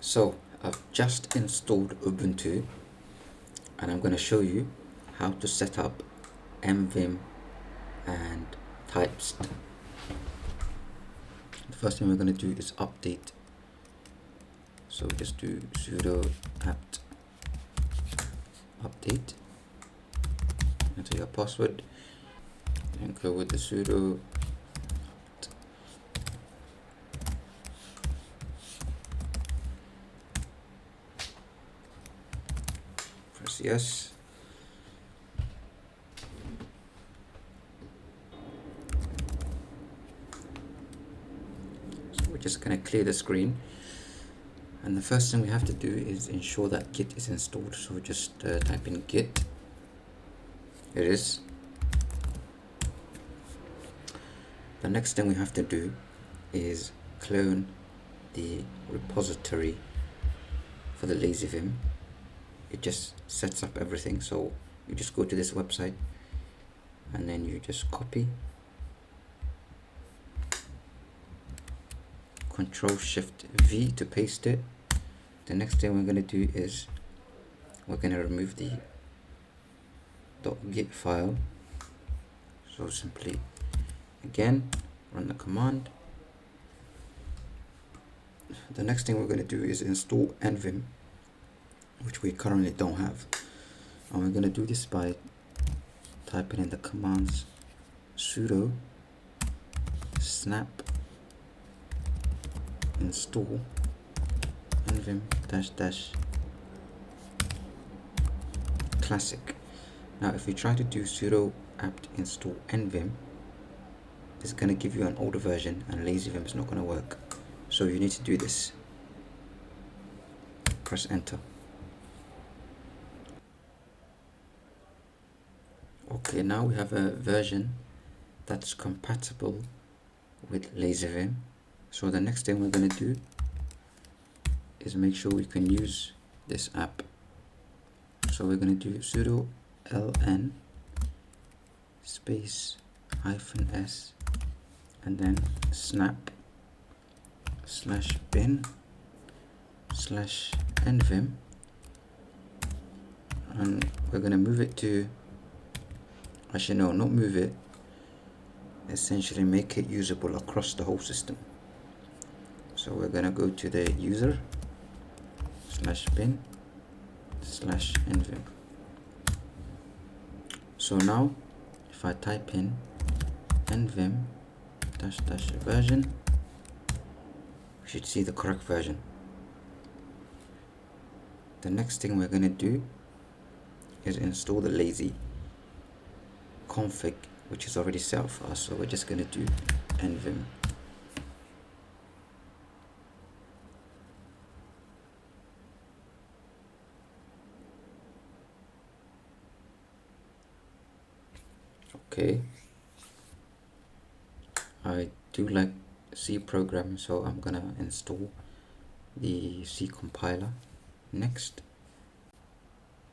So I've just installed Ubuntu and I'm going to show you how to set up nvim and Typst. The first thing we're going to do is update. So just do sudo apt update, enter your password, and go with the sudo apt. Press yes. So we're just going to clear the screen, and the first thing we have to do is ensure that git is installed. So just type in git. It is. The next thing we have to do is clone the repository for the lazy vim. It just sets up everything. So you just go to this website and then you just copy, Ctrl+Shift+V to paste it. The next thing we're going to do is we're going to remove the .git file. So simply again run the command. The next thing we're going to do is install nvim, which we currently don't have, and we're going to do this by typing in the commands sudo snap install nvim -- classic. Now if we try to do sudo apt install nvim, it's going to give you an older version and lazy vim is not going to work. So you need to do this. Press enter. Okay, now we have a version that's compatible with lazy vim. So the next thing we're going to do is make sure we can use this app. So we're going to do sudo ln space -s and then snap /bin/nvim, and we're going to move it to, actually no, not move it, essentially make it usable across the whole system. So we're going to go to the user /bin/nvim. So now if I type in nvim -- version, we should see the correct version. The next thing we're going to do is install the lazy config, which is already set up for us. So we're just going to do nvim. Okay, I do like C programming, so I'm gonna install the C compiler next.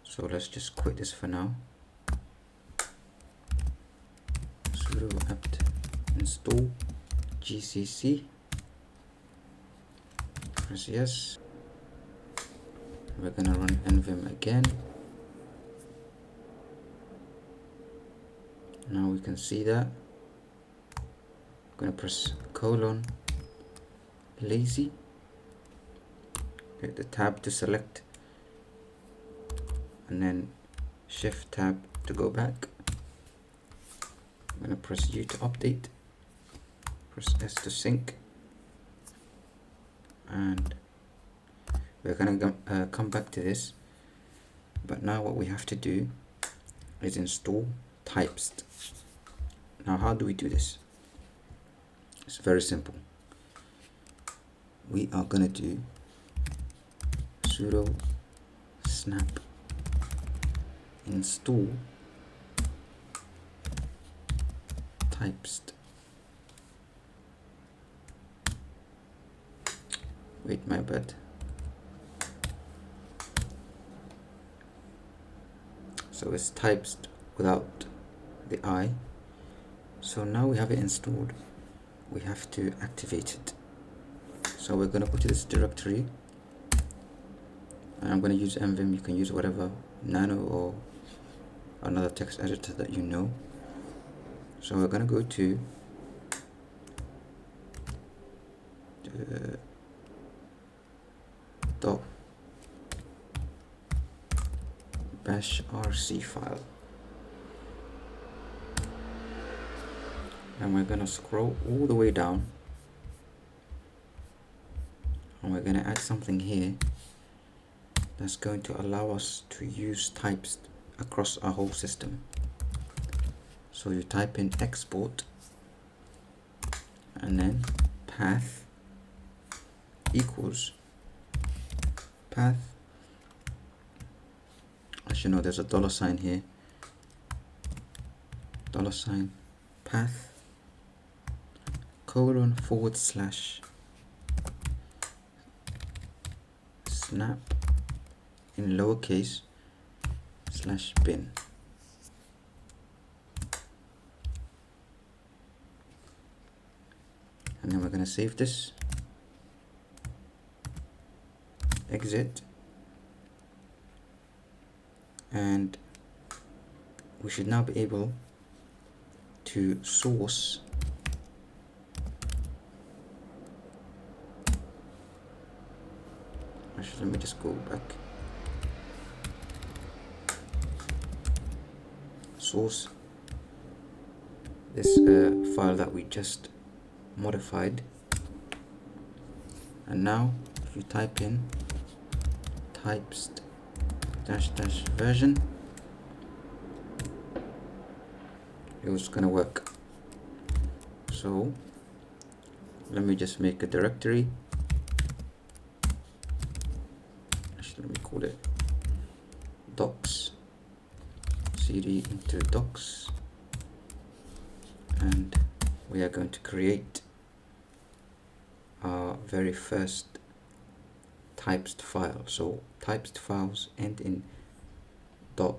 So let's just quit this for now. Sudo apt install gcc, press yes. We're gonna run nvim again. Now we can see that. I'm gonna press :lazy, hit the tab to select, and then shift tab to go back. I'm gonna press U to update, press S to sync, and we're gonna come back to this. But now what we have to do is install Typst. Now how do we do this? It's very simple. We are going to do sudo snap install Typst. Wait, my bad. So it's Typst without the I. So now we have it installed, we have to activate it. So we're going to go to this directory and I'm going to use nvim. You can use whatever nano or another text editor that you know. So we're going to go to the .bashrc file, and we're going to scroll all the way down, and we're going to add something here that's going to allow us to use Typst across our whole system. So you type in export and then path equals path. As you know, there's a $sign here, $sign path colon / snap in lowercase /bin. And then we're going to save this, exit, and we should now be able to source let me just go back. Source this file that we just modified, and now if you type in typst -- version, it was gonna work. So let me just make a directory. Actually, let me call it docs, cd into docs, and we are going to create our very first Typst file. So Typst files end in .typ.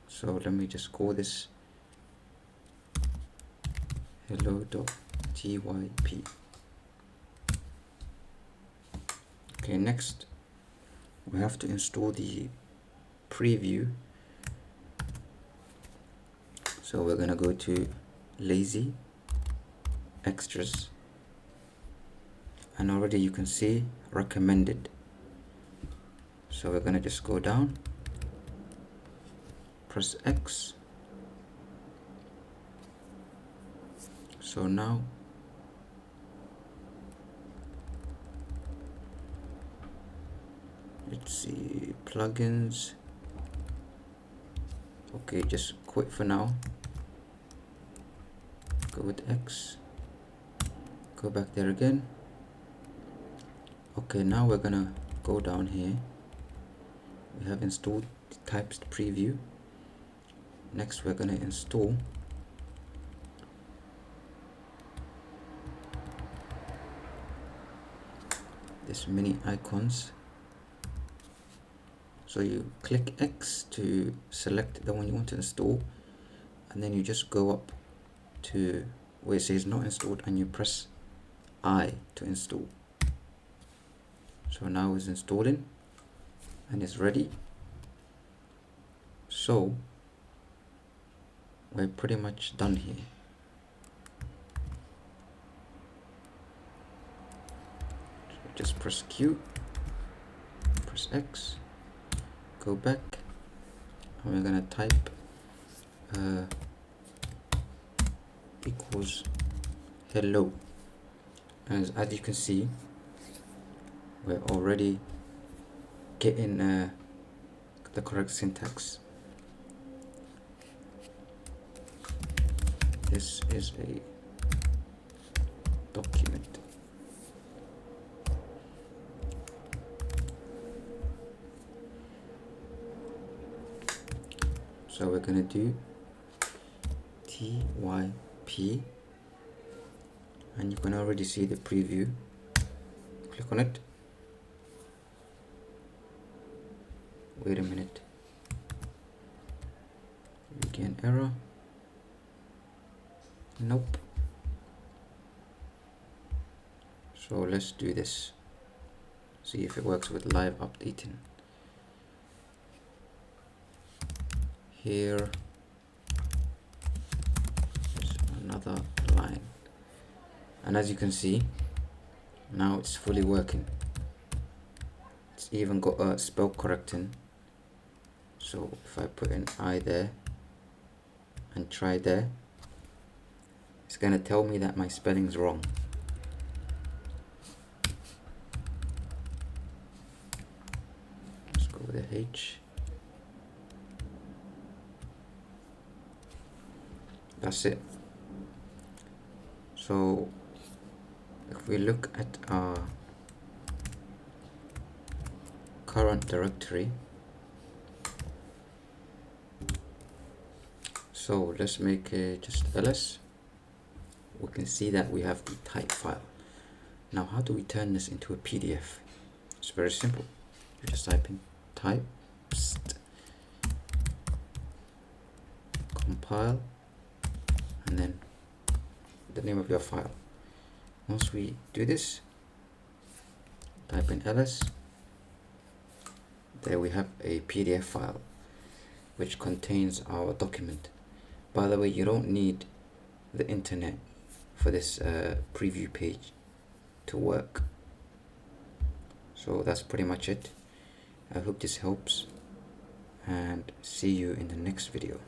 So let me just call this hello.typ. Okay, next we have to install the preview. So we're gonna go to lazy extras, and already you can see recommended. So we're gonna just go down, press X. So now let's see, plugins. Okay, just quit for now. Go with X, go back there again. Okay, now we're gonna go down here. We have installed the Typst preview. Next we're gonna install this mini icons. So you click X to select the one you want to install, and then you just go up to where it says not installed and you press I to install. So now it's installing and it's ready. So we're pretty much done here. So just press Q, press X, go back, and we're gonna type equals hello. As you can see, we're already getting the correct syntax. This is a document. So we're gonna do TYP, and you can already see the preview. Click on it. Wait a minute. Again, error. Nope. So let's do this. See if it works with live updating. Here is another line, and as you can see, now it's fully working. It's even got a spell correcting. So if I put an I there and try there, it's gonna tell me that my spelling's wrong. Let's go with a H. That's it. So if we look at our current directory, so let's make just ls. We can see that we have the type file. Now how do we turn this into a PDF? It's very simple. You just type in Typst, compile, and then the name of your file. Once we do this, type in ls, there we have a PDF file which contains our document. By the way, you don't need the internet for this preview page to work. So that's pretty much it. I hope this helps, and see you in the next video.